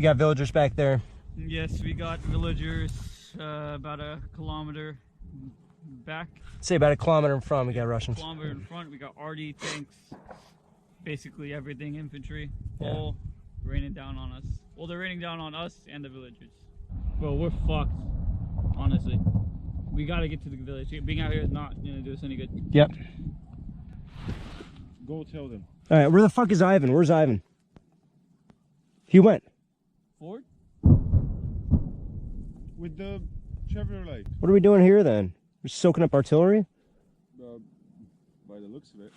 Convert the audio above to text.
You got villagers back there. Yes, we got villagers about a kilometer back. Say about a kilometer in front, we got A Russians. kilometer in front, we got RD tanks. Basically everything infantry. Yeah. All raining down on us. Well, they're raining down on us and the villagers. Well, we're fucked, honestly. We gotta get to the village. Being out here is not gonna do us any good. Yep. Go tell them. All right, where the fuck is Ivan? Where's Ivan? He went. Ford? With the Chevrolet. What are we doing here then? We're soaking up artillery? By the looks of it.